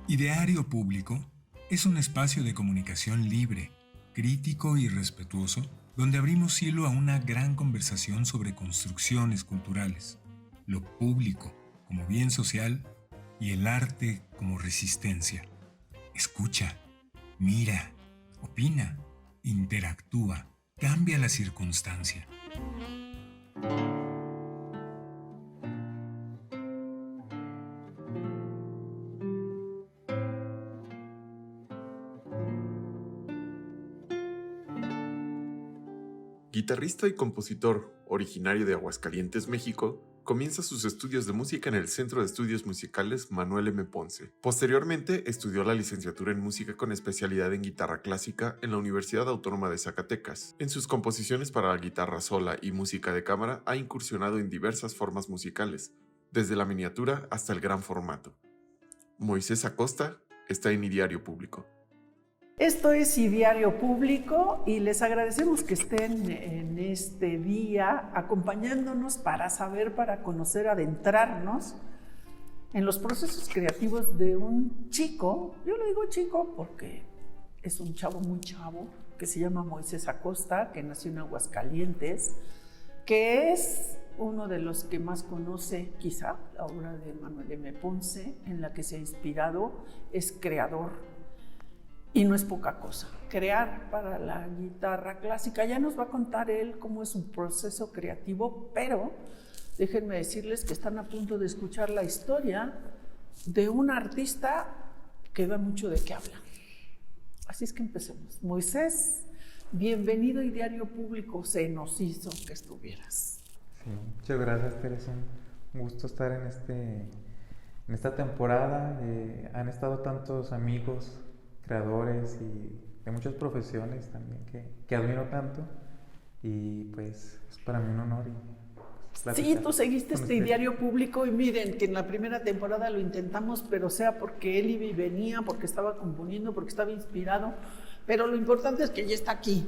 Ideario Público es un espacio de comunicación libre, crítico y respetuoso, donde abrimos cielo a una gran conversación sobre construcciones culturales, lo público como bien social y el arte como resistencia. Escucha, mira, opina, interactúa, cambia la circunstancia. Guitarrista y compositor, originario de Aguascalientes, México, comienza sus estudios de música en el Centro de Estudios Musicales Manuel M. Ponce. Posteriormente, estudió la licenciatura en música con especialidad en guitarra clásica en la Universidad Autónoma de Zacatecas. En sus composiciones para la guitarra sola y música de cámara ha incursionado en diversas formas musicales, desde la miniatura hasta el gran formato. Moisés Acosta está en Ideario Público. Esto es Ideario Público y les agradecemos que estén en este día acompañándonos para saber, para conocer, adentrarnos en los procesos creativos de un chico. Yo le digo chico porque es un chavo muy chavo que se llama Moisés Acosta, que nació en Aguascalientes, que es uno de los que más conoce quizá la obra de Manuel M. Ponce, en la que se ha inspirado, es creador. Y no es poca cosa, crear para la guitarra clásica. Ya nos va a contar él cómo es un proceso creativo, pero déjenme decirles que están a punto de escuchar la historia de un artista que da mucho de qué hablar. Así es que empecemos. Moisés, bienvenido a Ideario Público, se nos hizo que estuvieras. Sí, muchas gracias, Teresa. Un gusto estar en esta temporada. Han estado tantos amigos, creadores y de muchas profesiones también que admiro tanto, y pues es para mí un honor. Sí, tú seguiste este Ideario Público y miren que en la primera temporada lo intentamos, pero sea porque él iba y venía, porque estaba componiendo, porque estaba inspirado, pero lo importante es que ya está aquí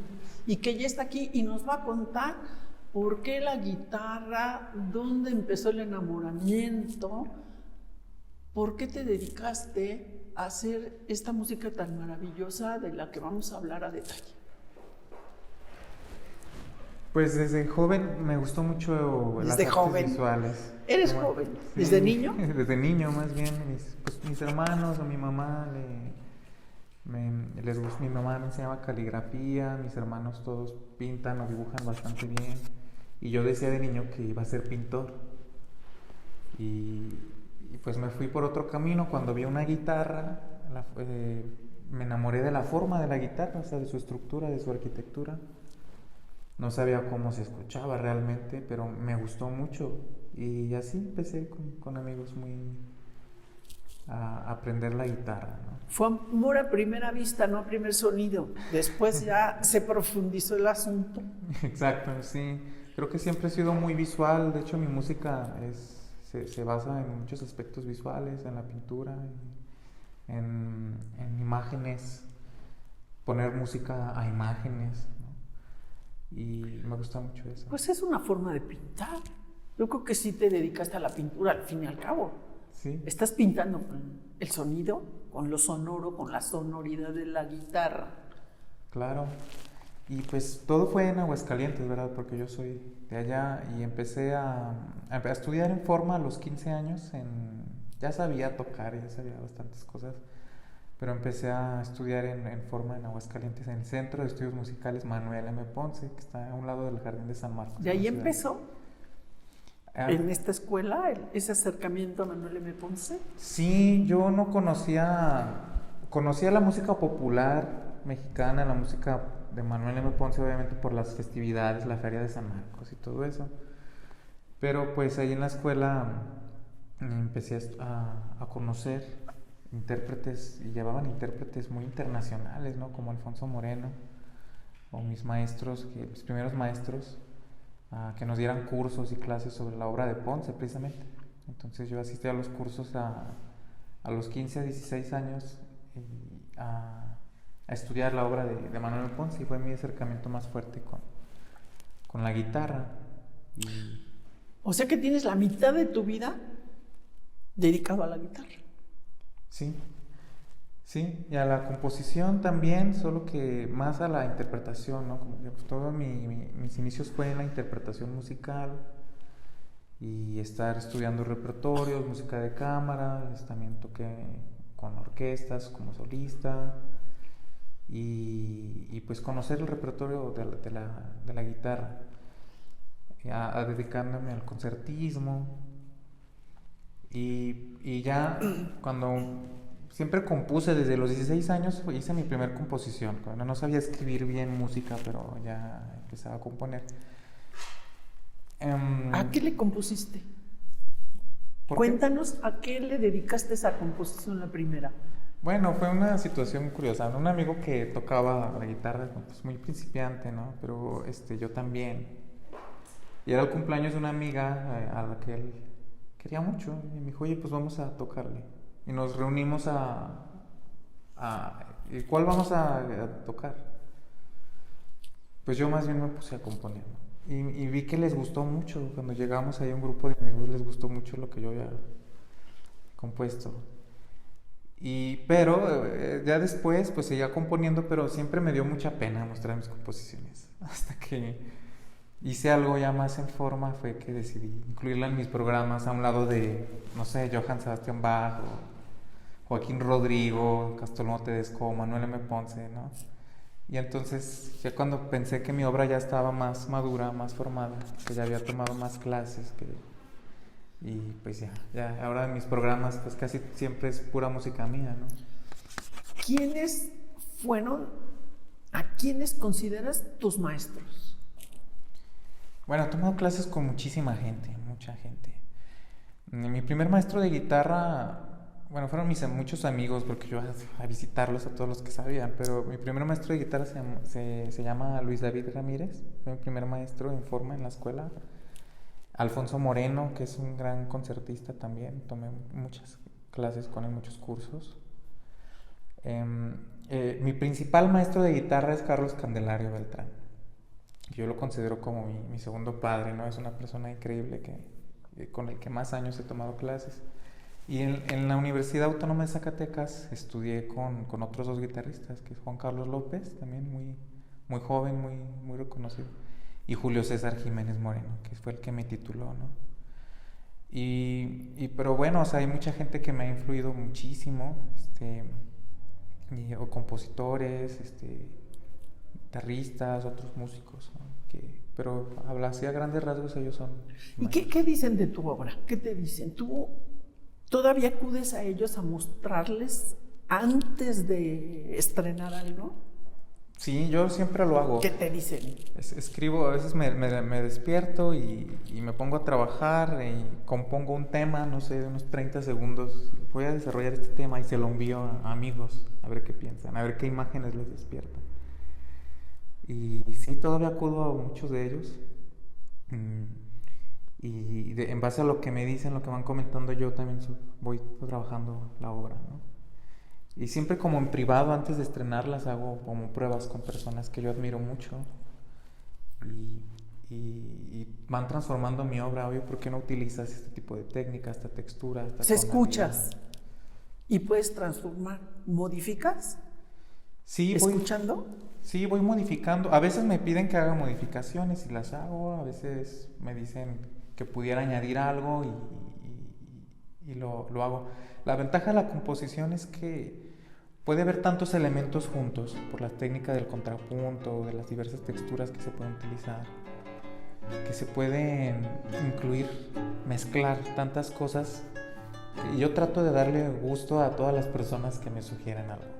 y nos va a contar por qué la guitarra, dónde empezó el enamoramiento, por qué te dedicaste a hacer esta música tan maravillosa de la que vamos a hablar a detalle. Pues desde joven me gustó mucho las artes visuales. ¿Eres joven? Sí, ¿desde niño? Desde niño, más bien. Mis hermanos o mi mamá mi mamá me enseñaba caligrafía, mis hermanos todos pintan o dibujan bastante bien, y yo decía de niño que iba a ser pintor. Y pues me fui por otro camino. Cuando vi una guitarra, me enamoré de la forma de la guitarra, o sea, de su estructura, de su arquitectura. No sabía cómo se escuchaba realmente, pero me gustó mucho. Y así empecé con amigos a aprender la guitarra, ¿no? Fue amor a primera vista, no a primer sonido. Después ya se profundizó el asunto. Exacto, sí. Creo que siempre he sido muy visual. De hecho, mi música se basa en muchos aspectos visuales, en la pintura, en imágenes, poner música a imágenes, ¿no? Y me gusta mucho eso. Pues es una forma de pintar. Yo creo que sí te dedicaste a la pintura al fin y al cabo. Sí. Estás pintando con el sonido, con lo sonoro, con la sonoridad de la guitarra. Claro. Y pues todo fue en Aguascalientes, ¿verdad? Porque yo soy de allá, y empecé a estudiar en forma a los 15 años. Ya sabía tocar, ya sabía bastantes cosas, pero empecé a estudiar en forma en Aguascalientes, en el Centro de Estudios Musicales Manuel M. Ponce, que está a un lado del Jardín de San Marcos. ¿Y ahí empezó? ¿En esta escuela, ese acercamiento a Manuel M. Ponce? Sí, yo no conocía la música popular mexicana, la música de Manuel M. Ponce, obviamente por las festividades, la Feria de San Marcos y todo eso. Pero pues ahí en la escuela empecé a conocer intérpretes, y llevaban intérpretes muy internacionales, ¿no? Como Alfonso Moreno, o mis primeros maestros, que nos dieran cursos y clases sobre la obra de Ponce, precisamente. Entonces yo asistí a los cursos a los 15 a 16 años, a estudiar la obra de Manuel Ponce, y fue mi acercamiento más fuerte con la guitarra. O sea que tienes la mitad de tu vida dedicado a la guitarra. Sí, Sí, y a la composición también, solo que más a la interpretación, ¿no? Como que pues, todos mis inicios fue en la interpretación musical y estar estudiando repertorios, música de cámara, también toqué con orquestas como solista y pues conocer el repertorio de la guitarra, a dedicándome al concertismo y ya cuando siempre compuse desde los 16 años, hice mi primer composición, cuando no sabía escribir bien música, pero ya empezaba a componer. ¿A qué le compusiste? ¿Por qué? Cuéntanos a qué le dedicaste esa composición, la primera. Bueno, fue una situación curiosa. Un amigo que tocaba la guitarra, pues muy principiante, ¿no? Pero yo también. Y era el cumpleaños de una amiga a la que él quería mucho. Y me dijo, oye, pues vamos a tocarle. Y nos reunimos ¿y cuál vamos a tocar? Pues yo más bien me puse a componer, ¿no? Y vi que les gustó mucho. Cuando llegamos ahí a un grupo de amigos, les gustó mucho lo que yo había compuesto. Pero ya después pues seguía componiendo, pero siempre me dio mucha pena mostrar mis composiciones. Hasta que hice algo ya más en forma, fue que decidí incluirla en mis programas a un lado de, no sé, Johann Sebastian Bach, o Joaquín Rodrigo, Gastón Tedesco, Manuel M. Ponce, ¿no? Y entonces ya cuando pensé que mi obra ya estaba más madura, más formada, que ya había tomado más clases, y pues ya ahora en mis programas pues casi siempre es pura música mía, ¿no? ¿Quiénes fueron, a quiénes consideras tus maestros? Bueno, he tomado clases con muchísima gente, mucha gente. Mi primer maestro de guitarra, bueno, fueron muchos amigos, porque yo a visitarlos a todos los que sabían, pero mi primer maestro de guitarra se llama Luis David Ramírez, fue mi primer maestro en forma en la escuela. Alfonso Moreno, que es un gran concertista también, tomé muchas clases con él, muchos cursos. Mi principal maestro de guitarra es Carlos Candelario Beltrán. Yo lo considero como mi segundo padre, ¿no? Es una persona increíble con el que más años he tomado clases. Y en la Universidad Autónoma de Zacatecas estudié con otros dos guitarristas, que es Juan Carlos López, también muy joven, muy reconocido, y Julio César Jiménez Moreno, que fue el que me tituló, ¿no? Pero bueno, o sea, hay mucha gente que me ha influido muchísimo, o compositores, guitarristas, otros músicos, ¿no? Pero así a grandes rasgos ellos son. ¿Y qué dicen de tu obra? ¿Qué te dicen? ¿Tú todavía acudes a ellos a mostrarles antes de estrenar algo? Sí, yo siempre lo hago. ¿Qué te dicen? Escribo, a veces me despierto y me pongo a trabajar y compongo un tema, no sé, de unos 30 segundos. Voy a desarrollar este tema y se lo envío a amigos, a ver qué piensan, a ver qué imágenes les despiertan. Y sí, todavía acudo a muchos de ellos. En base a lo que me dicen, lo que van comentando, yo también voy trabajando la obra, ¿no? Y siempre como en privado, antes de estrenarlas, hago como pruebas con personas que yo admiro mucho. Y van transformando mi obra. Oye, ¿por qué no utilizas este tipo de técnica, esta textura, esta tonalidad? Escuchas y puedes transformar. ¿Modificas? Sí, ¿Escuchando? Sí, voy modificando. A veces me piden que haga modificaciones y las hago. A veces me dicen que pudiera añadir algo y lo hago. La ventaja de la composición es que puede haber tantos elementos juntos por la técnica del contrapunto, de las diversas texturas que se pueden utilizar, que se pueden incluir, mezclar tantas cosas. Y yo trato de darle gusto a todas las personas que me sugieren algo.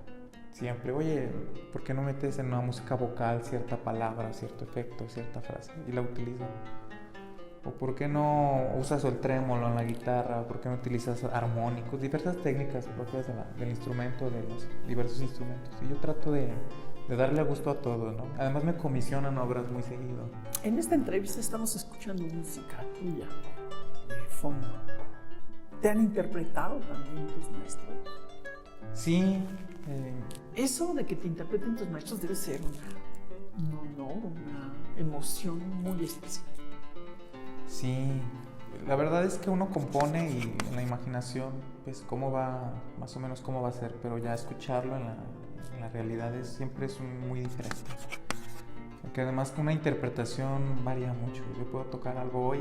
Siempre, oye, ¿por qué no metes en una música vocal cierta palabra, cierto efecto, cierta frase? Y la utilizo. ¿O por qué no usas el trémolo en la guitarra? ¿Por qué no utilizas armónicos? Diversas técnicas propias del instrumento, de los diversos instrumentos. Y yo trato de darle gusto a todo, ¿no? Además me comisionan obras muy seguido. En esta entrevista estamos escuchando música tuya, de fondo. ¿Te han interpretado también tus maestros? Sí. Eso de que te interpreten tus maestros debe ser una emoción muy especial. Sí, la verdad es que uno compone y en la imaginación, pues cómo va, más o menos cómo va a ser, pero ya escucharlo en la realidad siempre es muy diferente. Porque además que una interpretación varía mucho. Yo puedo tocar algo hoy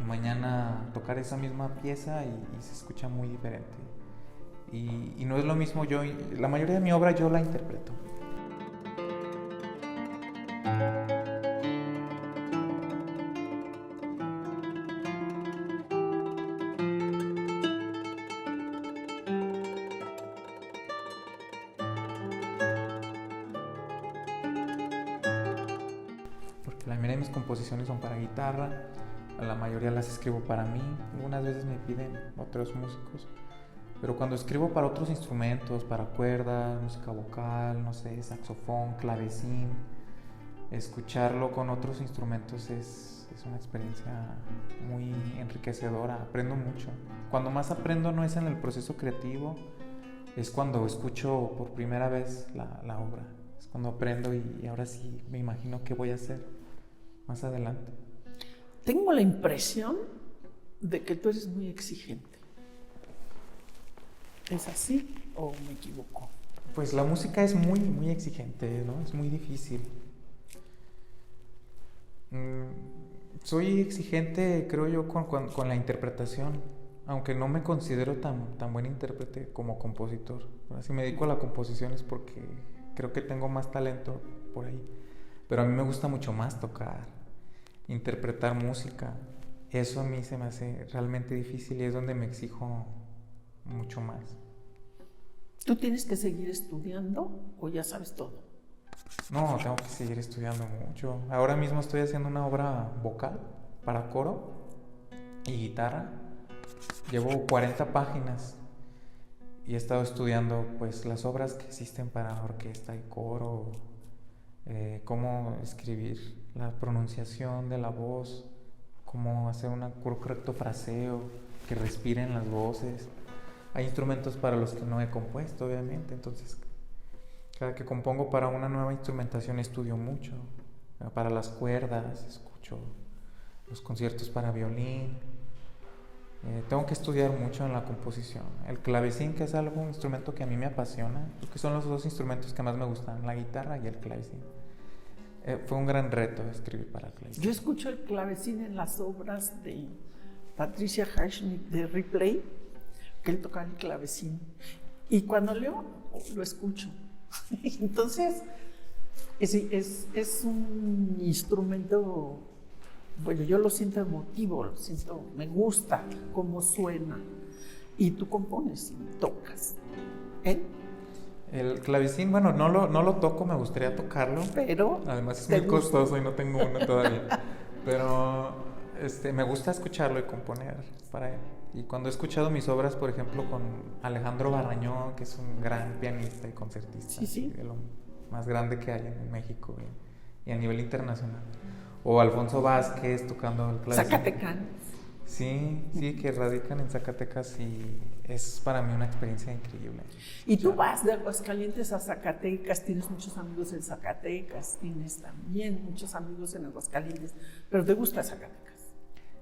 y mañana tocar esa misma pieza y se escucha muy diferente. Y no es lo mismo la mayoría de mi obra yo la interpreto. Porque la mayoría de mis composiciones son para guitarra, la mayoría las escribo para mí, algunas veces me piden otros músicos, pero cuando escribo para otros instrumentos, para cuerdas, música vocal, no sé, saxofón, clavecín, escucharlo con otros instrumentos es una experiencia muy enriquecedora, aprendo mucho. Cuando más aprendo no es en el proceso creativo, es cuando escucho por primera vez la obra, es cuando aprendo y ahora sí me imagino qué voy a hacer más adelante. Tengo la impresión de que tú eres muy exigente. ¿Es así o me equivoco? Pues la música es muy, muy exigente, ¿no? Es muy difícil. Soy exigente, creo yo, con la interpretación, aunque no me considero tan buen intérprete como compositor. Ahora, si me dedico a la composición es porque creo que tengo más talento por ahí. Pero a mí me gusta mucho más tocar, interpretar música. Eso a mí se me hace realmente difícil y es donde me exijo mucho más. ¿Tú tienes que seguir estudiando o ya sabes todo? No, tengo que seguir estudiando mucho. Ahora mismo estoy haciendo una obra vocal para coro y guitarra. Llevo 40 páginas y he estado estudiando pues las obras que existen para orquesta y coro, cómo escribir la pronunciación de la voz, cómo hacer un correcto fraseo, que respiren las voces. Hay instrumentos para los que no he compuesto, obviamente, entonces cada que compongo para una nueva instrumentación estudio mucho. Para las cuerdas, escucho los conciertos para violín. Tengo que estudiar mucho en la composición. El clavecín, que es un instrumento que a mí me apasiona, porque son los dos instrumentos que más me gustan, la guitarra y el clavecín. Fue un gran reto escribir para el clavecín. Yo escucho el clavecín en las obras de Patricia Highsmith de Ripley, que él toca el clavecín. Y cuando leo, lo escucho. Entonces, es un instrumento, bueno, yo lo siento emotivo, me gusta cómo suena. Y tú compones y tocas. El clavecín, bueno, no lo toco, me gustaría tocarlo. Pero además es muy costoso y no tengo uno todavía. Pero me gusta escucharlo y componer para él. Y cuando he escuchado mis obras, por ejemplo, con Alejandro Barrañón, que es un gran pianista y concertista, sí. de lo más grande que hay en México y a nivel internacional. O Alfonso Vázquez tocando el clavecín. Zacatecanos. Sí, que radican en Zacatecas y es para mí una experiencia increíble. Y tú vas de Aguascalientes a Zacatecas, tienes muchos amigos en Zacatecas, tienes también muchos amigos en Aguascalientes, pero ¿te gusta Zacatecas?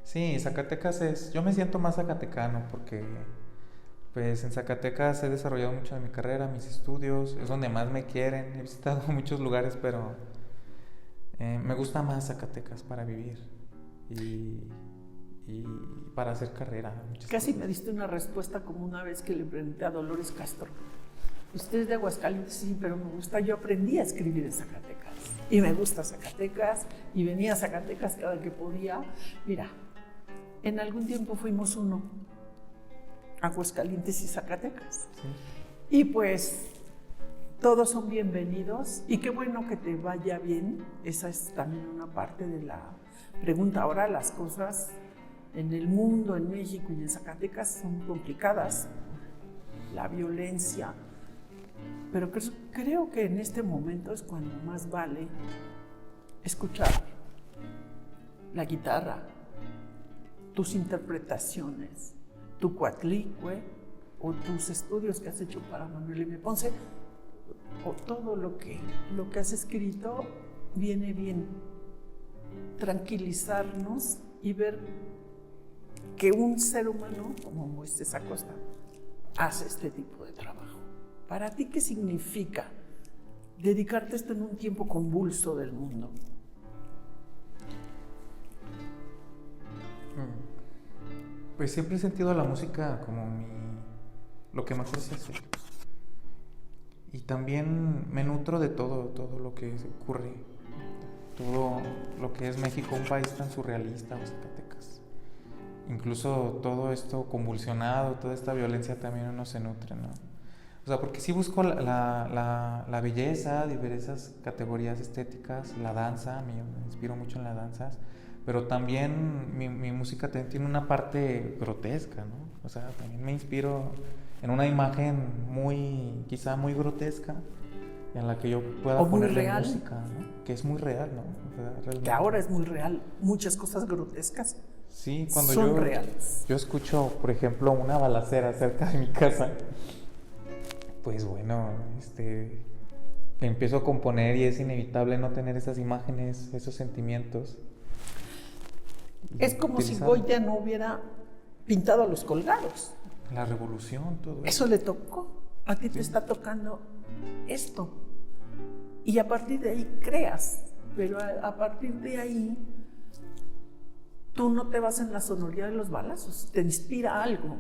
Sí, Zacatecas yo me siento más zacatecano porque pues en Zacatecas he desarrollado mucho de mi carrera, mis estudios, es donde más me quieren, he visitado muchos lugares, pero me gusta más Zacatecas para vivir y para hacer carrera. Casi me diste una respuesta como una vez que le pregunté a Dolores Castro. Usted es de Aguascalientes, sí, pero me gusta, yo aprendí a escribir en Zacatecas y me gusta Zacatecas y venía a Zacatecas cada que podía. Mira, en algún tiempo fuimos uno, Aguascalientes y Zacatecas. Sí. Y pues todos son bienvenidos y qué bueno que te vaya bien. Esa es también una parte de la pregunta. Ahora las cosas en el mundo, en México y en Zacatecas son complicadas, la violencia, pero creo que en este momento es cuando más vale escuchar la guitarra, tus interpretaciones, tu cuatlicue o tus estudios que has hecho para Manuel M. Ponce o todo lo que has escrito viene bien tranquilizarnos y ver que un ser humano como Moisés Acosta hace este tipo de trabajo. ¿Para ti qué significa dedicarte a esto en un tiempo convulso del mundo? Pues siempre he sentido la música como lo que mejor sé hacer. Y también me nutro de todo lo que ocurre, todo lo que es México, un país tan surrealista, o Zacatecas. Incluso todo esto convulsionado, toda esta violencia también uno se nutre, ¿no? O sea, porque sí busco la belleza, diversas categorías estéticas, la danza, me inspiro mucho en las danzas, pero también mi música también tiene una parte grotesca, ¿no? O sea, también me inspiro en una imagen quizá muy grotesca, en la que yo pueda ponerle música, ¿no? Que es muy real, ¿no? O sea, que ahora es muy real, muchas cosas grotescas sí, cuando son reales. Yo escucho, por ejemplo, una balacera cerca de mi casa, pues bueno, empiezo a componer y es inevitable no tener esas imágenes, esos sentimientos. Es como si Goya no hubiera pintado a los colgados. La revolución, todo eso le tocó. A ti te está tocando esto. Y a partir de ahí creas. Pero a partir de ahí, tú no te vas en la sonoridad de los balazos. Te inspira algo.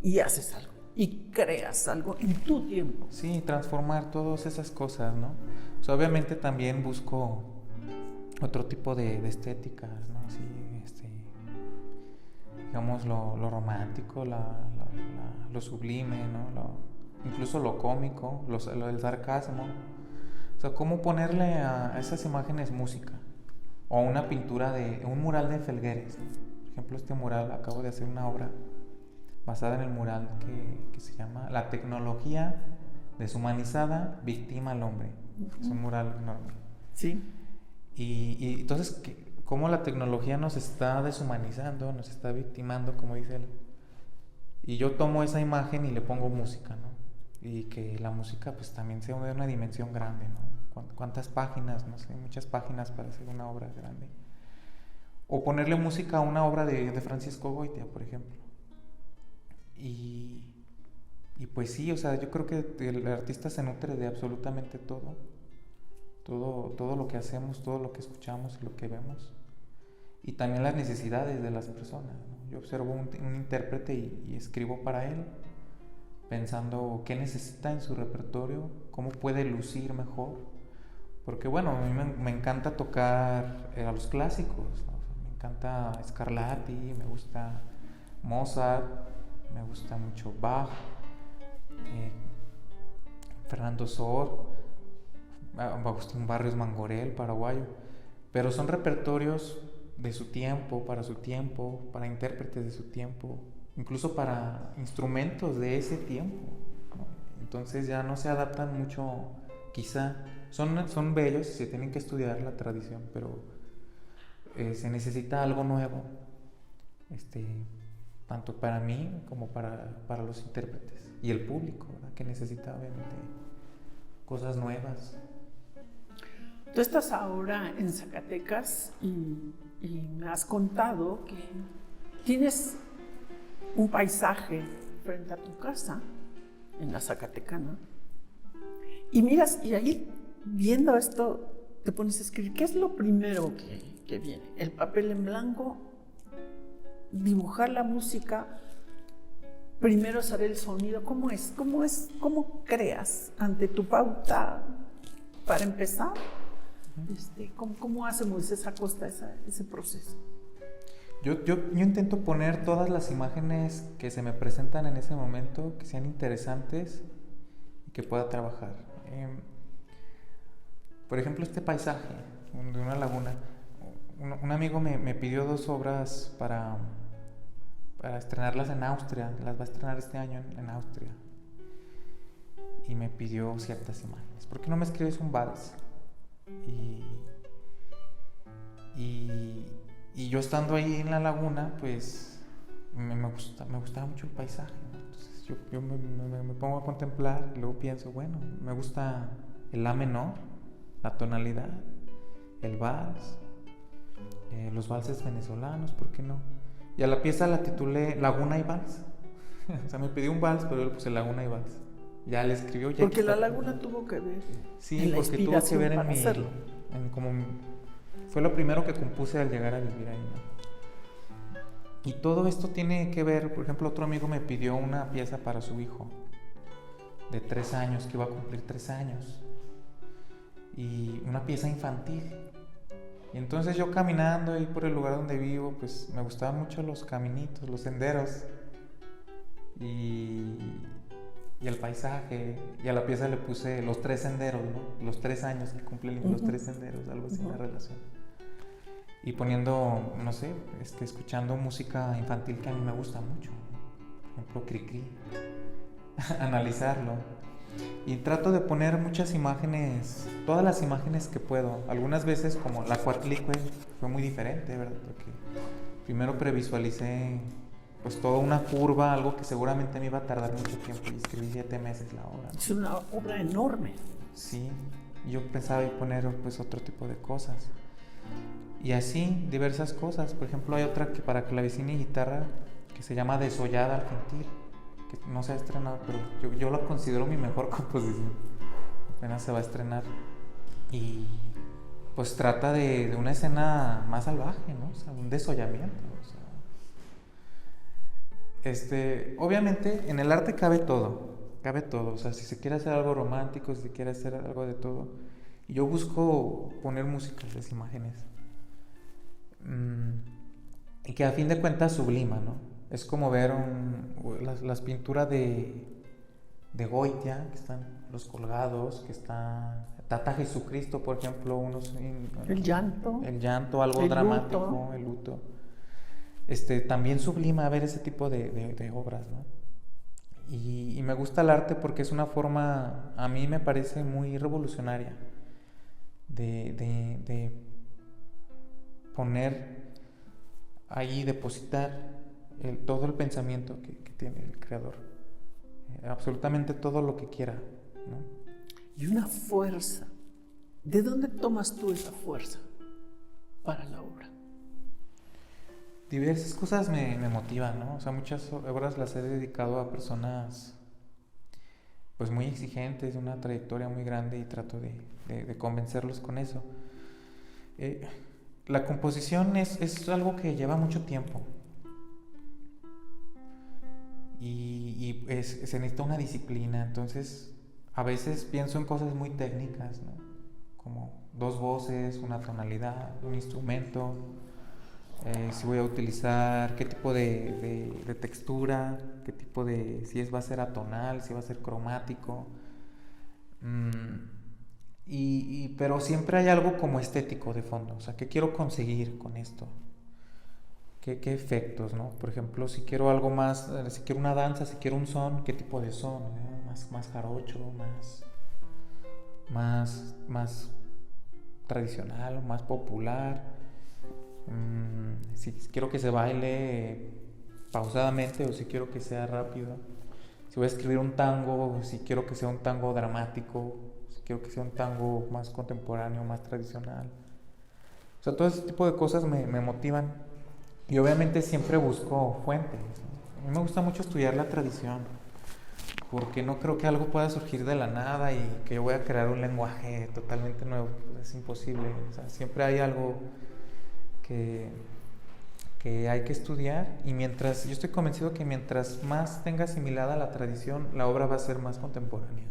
Y haces algo. Y creas algo en tu tiempo. Sí, transformar todas esas cosas, ¿no? O sea, obviamente también busco otro tipo de estética, ¿no? Así, digamos lo romántico, lo sublime, ¿no? Incluso lo cómico, el sarcasmo. O sea, cómo ponerle a esas imágenes música. O una pintura un mural de Felgueres, ¿no? Por ejemplo, este mural, acabo de hacer una obra basada en el mural que se llama La tecnología deshumanizada victima al hombre. Es un mural enorme. Sí. Y entonces, cómo la tecnología nos está deshumanizando, nos está victimando, como dice él. Y yo tomo esa imagen y le pongo música, ¿no? Y que la música pues también sea de una dimensión grande, ¿no? ¿Cuántas páginas? No sé, muchas páginas para hacer una obra grande. O ponerle música a una obra de Francisco Goitia, por ejemplo. Y pues sí, o sea, yo creo que el artista se nutre de absolutamente todo lo que hacemos, todo lo que escuchamos, lo que vemos, y también las necesidades de las personas, ¿no? Yo observo un intérprete y escribo para él, pensando qué necesita en su repertorio, cómo puede lucir mejor, porque bueno, a mí me encanta tocar a los clásicos, ¿no? Me encanta Scarlatti, me gusta Mozart, me gusta mucho Bach, Fernando Sor, Agustín Barrios Mangorel, paraguayo, pero son repertorios de su tiempo, para intérpretes de su tiempo, incluso para instrumentos de ese tiempo, ¿no? Entonces ya no se adaptan mucho, quizá, son bellos y se tienen que estudiar la tradición, pero se necesita algo nuevo, tanto para mí como para los intérpretes y el público, ¿verdad? Que necesita obviamente cosas nuevas. Tú estás ahora en Zacatecas y me has contado que tienes un paisaje frente a tu casa, en la Zacatecana, y miras, y ahí viendo esto te pones a escribir. ¿Qué es lo primero que viene? El papel en blanco, dibujar la música, primero sale el sonido. ¿Cómo es? ¿Cómo creas ante tu pauta para empezar? ¿Cómo hace Moisés Acosta ese proceso? Yo intento poner todas las imágenes que se me presentan en ese momento, que sean interesantes y que pueda trabajar. Por ejemplo, este paisaje de una laguna. Un amigo me pidió 2 obras para estrenarlas en Austria. Las va a estrenar este año en Austria. Y me pidió ciertas imágenes. ¿Por qué no me escribes un vals? Y yo estando ahí en la laguna, pues me gustaba mucho el paisaje, ¿no? Entonces yo me pongo a contemplar y luego pienso, bueno, me gusta el La menor, la tonalidad, el vals, los valses venezolanos, ¿por qué no? Y a la pieza la titulé Laguna y Vals. O sea, me pidió un vals, pero yo le puse Laguna y Vals. Ya le escribió. Ya porque la laguna tuvo que ver. Sí, en la porque tuvo que ver en para mi... hacerlo. Fue lo primero que compuse al llegar a vivir ahí, ¿no? Y todo esto tiene que ver, por ejemplo, otro amigo me pidió una pieza para su hijo de 3 años, que iba a cumplir 3 años. Y una pieza infantil. Y entonces yo caminando ahí por el lugar donde vivo, pues me gustaban mucho los caminitos, los senderos. Y el paisaje. Y a la pieza le puse los 3 senderos, ¿no? Los 3 años que cumplen los 3 senderos, algo así en la relación. Y poniendo, no sé, escuchando música infantil que a mí me gusta mucho. Por ejemplo, Cricri. Analizarlo. Y trato de poner muchas imágenes, todas las imágenes que puedo. Algunas veces, como la Coatlicue, fue muy diferente, ¿verdad? Porque primero previsualicé pues toda una curva, algo que seguramente me iba a tardar mucho tiempo, y escribí 7 meses la obra, ¿no? Es una obra enorme. Sí, yo pensaba en poner pues otro tipo de cosas. Y así, diversas cosas. Por ejemplo, hay otra que para clavecín y guitarra que se llama Desollada al Gentil, que no se ha estrenado, pero yo la considero mi mejor composición. Apenas se va a estrenar. Y pues trata de una escena más salvaje, ¿no? O sea, un desollamiento. O sea, obviamente en el arte cabe todo. O sea, si se quiere hacer algo romántico, si se quiere hacer algo de todo. Y yo busco poner música en las imágenes. Y que a fin de cuentas sublima, ¿no? Es como ver las pinturas de Goitia, que están los colgados, que está Tata Jesucristo, por ejemplo, el llanto, algo el dramático, luto. el luto. También sublima ver ese tipo de obras, ¿no? Y me gusta el arte porque es una forma, a mí me parece muy revolucionaria de poner ahí, depositar todo el pensamiento que tiene el creador, absolutamente todo lo que quiera, ¿no? Y una fuerza. ¿De dónde tomas tú esa fuerza para la obra? Diversas cosas me motivan, ¿no? O sea, muchas obras las he dedicado a personas pues muy exigentes, de una trayectoria muy grande, y trato de convencerlos con eso. La composición es algo que lleva mucho tiempo. Y se necesita una disciplina. Entonces a veces pienso en cosas muy técnicas, ¿no? Como 2 voces, una tonalidad, un instrumento, si voy a utilizar qué tipo de textura, qué tipo si va a ser atonal, si va a ser cromático, pero siempre hay algo como estético de fondo. O sea, ¿qué quiero conseguir con esto? ¿Qué efectos, ¿no? Por ejemplo, si quiero algo más, si quiero una danza, si quiero un son, ¿qué tipo de son? Más jarocho, más tradicional, más popular. Si quiero que se baile pausadamente o si quiero que sea rápido. Si voy a escribir un tango, si quiero que sea un tango dramático, si quiero que sea un tango más contemporáneo, más tradicional. O sea, todo ese tipo de cosas me motivan. Y obviamente siempre busco fuentes, ¿no? A mí me gusta mucho estudiar la tradición, porque no creo que algo pueda surgir de la nada y que yo voy a crear un lenguaje totalmente nuevo. Es imposible. O sea, siempre hay algo que hay que estudiar, y yo estoy convencido que mientras más tenga asimilada la tradición, la obra va a ser más contemporánea,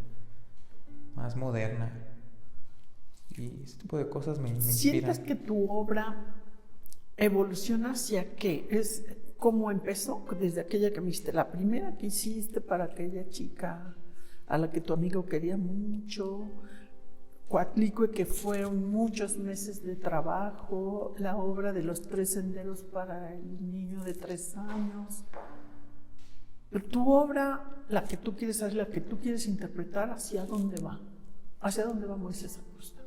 más moderna, y ese tipo de cosas me inspiran. ¿Sientes que tu obra evoluciona hacia qué? ¿Es cómo empezó? Desde aquella que me hiciste, la primera que hiciste para aquella chica a la que tu amigo quería mucho, Coatlicue, que fueron muchos meses de trabajo, la obra de los 3 senderos para el niño de 3 años. Pero tu obra, la que tú quieres hacer, la que tú quieres interpretar, ¿hacia dónde va? ¿Hacia dónde va Moisés Acosta?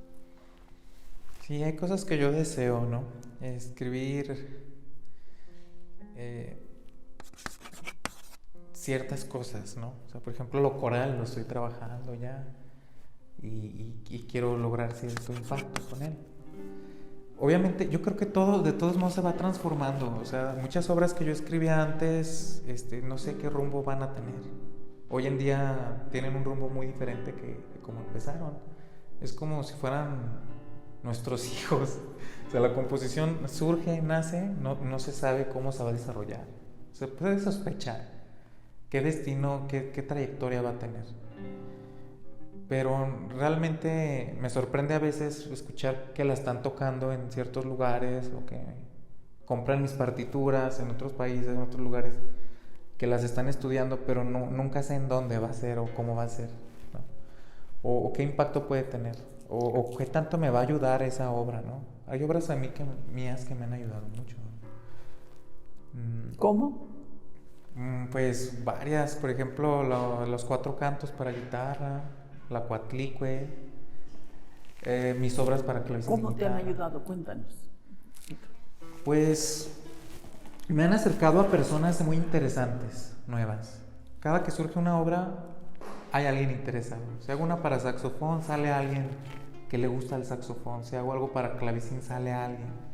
Sí, hay cosas que yo deseo, ¿no? Escribir ciertas cosas, ¿no? O sea, por ejemplo, lo coral lo estoy trabajando ya, y quiero lograr cierto impacto con él. obviamente yo creo que todo de todos modos se va transformando. O sea, muchas obras que yo escribía antes, no sé qué rumbo van a tener. Hoy en día tienen un rumbo muy diferente que como empezaron. Es como si fueran nuestros hijos. O sea, la composición surge, nace, no se sabe cómo se va a desarrollar. Se puede sospechar qué destino, qué trayectoria va a tener. Pero realmente me sorprende a veces escuchar que la están tocando en ciertos lugares o que compran mis partituras en otros países, en otros lugares, que las están estudiando, pero nunca sé en dónde va a ser o cómo va a ser, ¿no? O qué impacto puede tener, o qué tanto me va a ayudar esa obra, ¿no? Hay obras a mí mías que me han ayudado mucho. ¿Cómo? Pues varias, por ejemplo, los 4 cantos para guitarra, la Coatlicue, mis obras para clavecín. ¿Cómo te han ayudado? Cuéntanos. Pues me han acercado a personas muy interesantes, nuevas. Cada que surge una obra, hay alguien interesado. Si hago una para saxofón, sale alguien que le gusta el saxofón. Si hago algo para clavecín, sale alguien.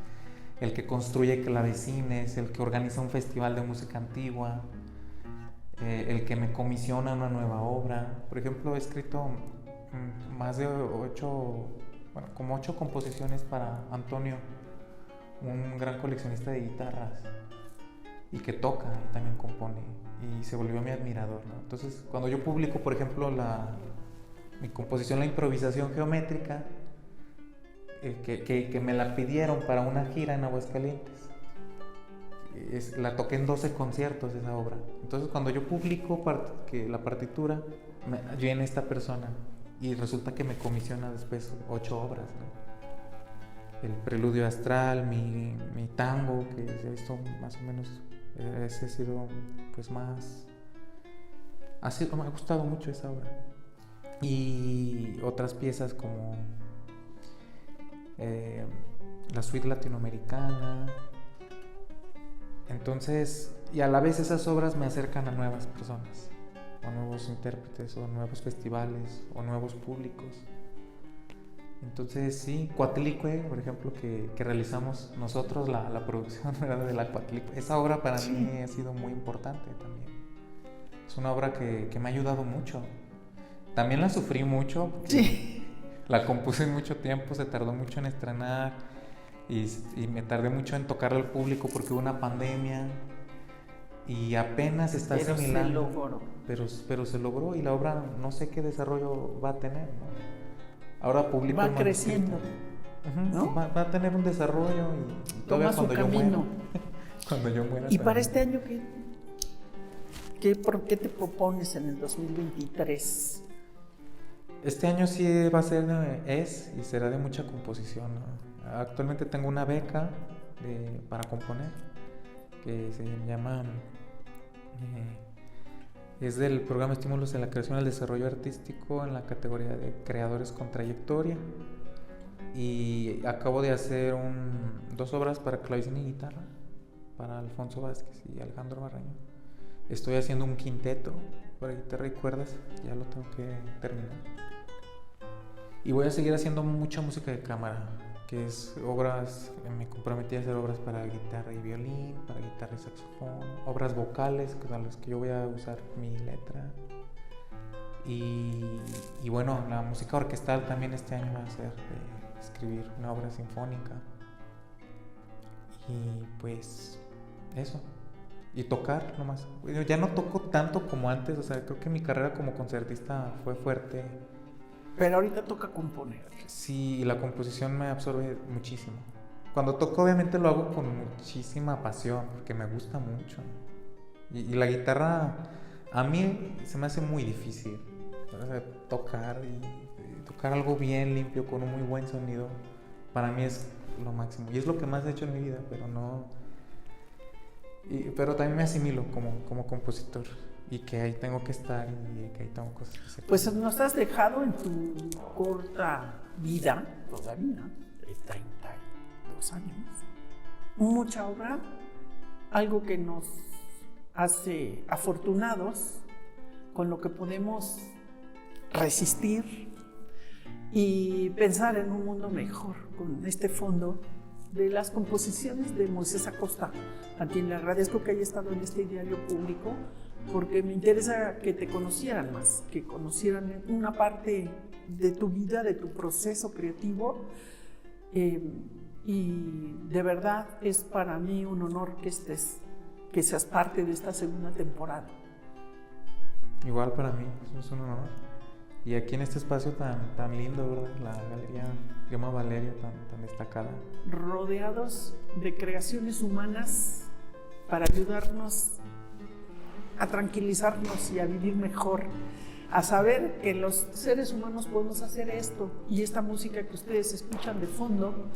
El que construye clavecines, el que organiza un festival de música antigua, el que me comisiona una nueva obra. Por ejemplo, he escrito más de 8 composiciones para Antonio, un gran coleccionista de guitarras y que toca y también compone, y se volvió mi admirador, ¿no? Entonces, cuando yo publico, por ejemplo, mi composición, la improvisación geométrica, que me la pidieron para una gira en Aguascalientes, la toqué en 12 conciertos esa obra. Entonces, cuando yo publico la partitura, viene esta persona y resulta que me comisiona después 8 obras, ¿no? El Preludio Astral, mi tango, que he visto más o menos, ese ha sido pues más... me ha gustado mucho esa obra. Y otras piezas como la suite latinoamericana. Entonces, y a la vez esas obras me acercan a nuevas personas, o nuevos intérpretes, o nuevos festivales, o nuevos públicos. Entonces sí, Coatlicue, por ejemplo, que realizamos nosotros, la producción de la Coatlicue, esa obra para mí ha sido muy importante también. Es una obra que me ha ayudado mucho. También la sufrí mucho. Sí. La compuse en mucho tiempo, se tardó mucho en estrenar y me tardé mucho en tocarla al público porque hubo una pandemia y apenas está asimilando. Pero se logró, y la obra no sé qué desarrollo va a tener, ¿no? Ahora publico. Va creciendo, ¿no? Va a tener un desarrollo y toma su camino. Cuando yo muera. ¿Y para este año qué te propones en el 2023? Este año sí va a ser, y será de mucha composición, ¿no? Actualmente tengo una beca para componer que se llama, es del programa Estímulos en la Creación y el Desarrollo Artístico en la categoría de Creadores con Trayectoria, y acabo de hacer 2 obras para clavecín y guitarra para Alfonso Vázquez y Alejandro Marraño. Estoy haciendo un quinteto para guitarra y cuerdas, ya lo tengo que terminar, y voy a seguir haciendo mucha música de cámara, que es obras, me comprometí a hacer obras para guitarra y violín, para guitarra y saxofón, obras vocales con las que yo voy a usar mi letra, y bueno, la música orquestal también este año va a ser escribir una obra sinfónica, y pues eso, y tocar nomás. Ya no toco tanto como antes, o sea, creo que mi carrera como concertista fue fuerte. Pero ahorita toca componer. Sí, y la composición me absorbe muchísimo. Cuando toco, obviamente lo hago con muchísima pasión, porque me gusta mucho. Y la guitarra, a mí se me hace muy difícil, o sea, tocar algo bien limpio, con un muy buen sonido. Para mí es lo máximo. Y es lo que más he hecho en mi vida, pero no... pero también me asimilo como compositor. Y que ahí tengo que estar y que ahí tengo cosas que hacer. Pues nos has dejado en tu corta vida, todavía, de 32 años, mucha obra, algo que nos hace afortunados, con lo que podemos resistir y pensar en un mundo mejor, con este fondo de las composiciones de Moisés Acosta, a quien le agradezco que haya estado en este diario público, porque me interesa que te conocieran más, que conocieran una parte de tu vida, de tu proceso creativo, y de verdad es para mí un honor que seas parte de esta segunda temporada. Igual para mí, eso es un honor. Y aquí en este espacio tan lindo, ¿verdad? La Galería Guioma Valeria, tan destacada. Rodeados de creaciones humanas para ayudarnos a tranquilizarnos y a vivir mejor, a saber que los seres humanos podemos hacer esto. Y esta música que ustedes escuchan de fondo,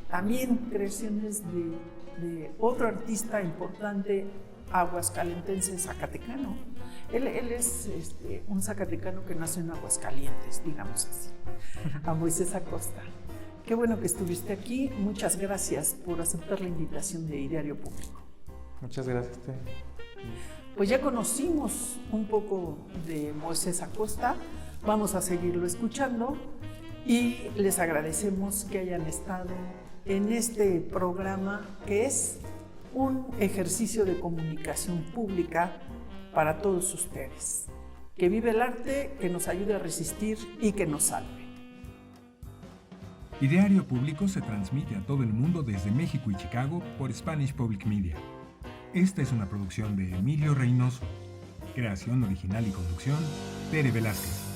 también creaciones de otro artista importante aguascalentense, zacatecano. Él es un zacatecano que nació en Aguascalientes, digamos así, a Moisés Acosta. Qué bueno que estuviste aquí. Muchas gracias por aceptar la invitación de Diario Público. Muchas gracias, Te. Pues ya conocimos un poco de Moisés Acosta, vamos a seguirlo escuchando y les agradecemos que hayan estado en este programa que es un ejercicio de comunicación pública para todos ustedes. Que vive el arte, que nos ayude a resistir y que nos salve. Diario Público se transmite a todo el mundo desde México y Chicago por Spanish Public Media. Esta es una producción de Emilio Reynoso. Creación original y conducción, Tere Velázquez.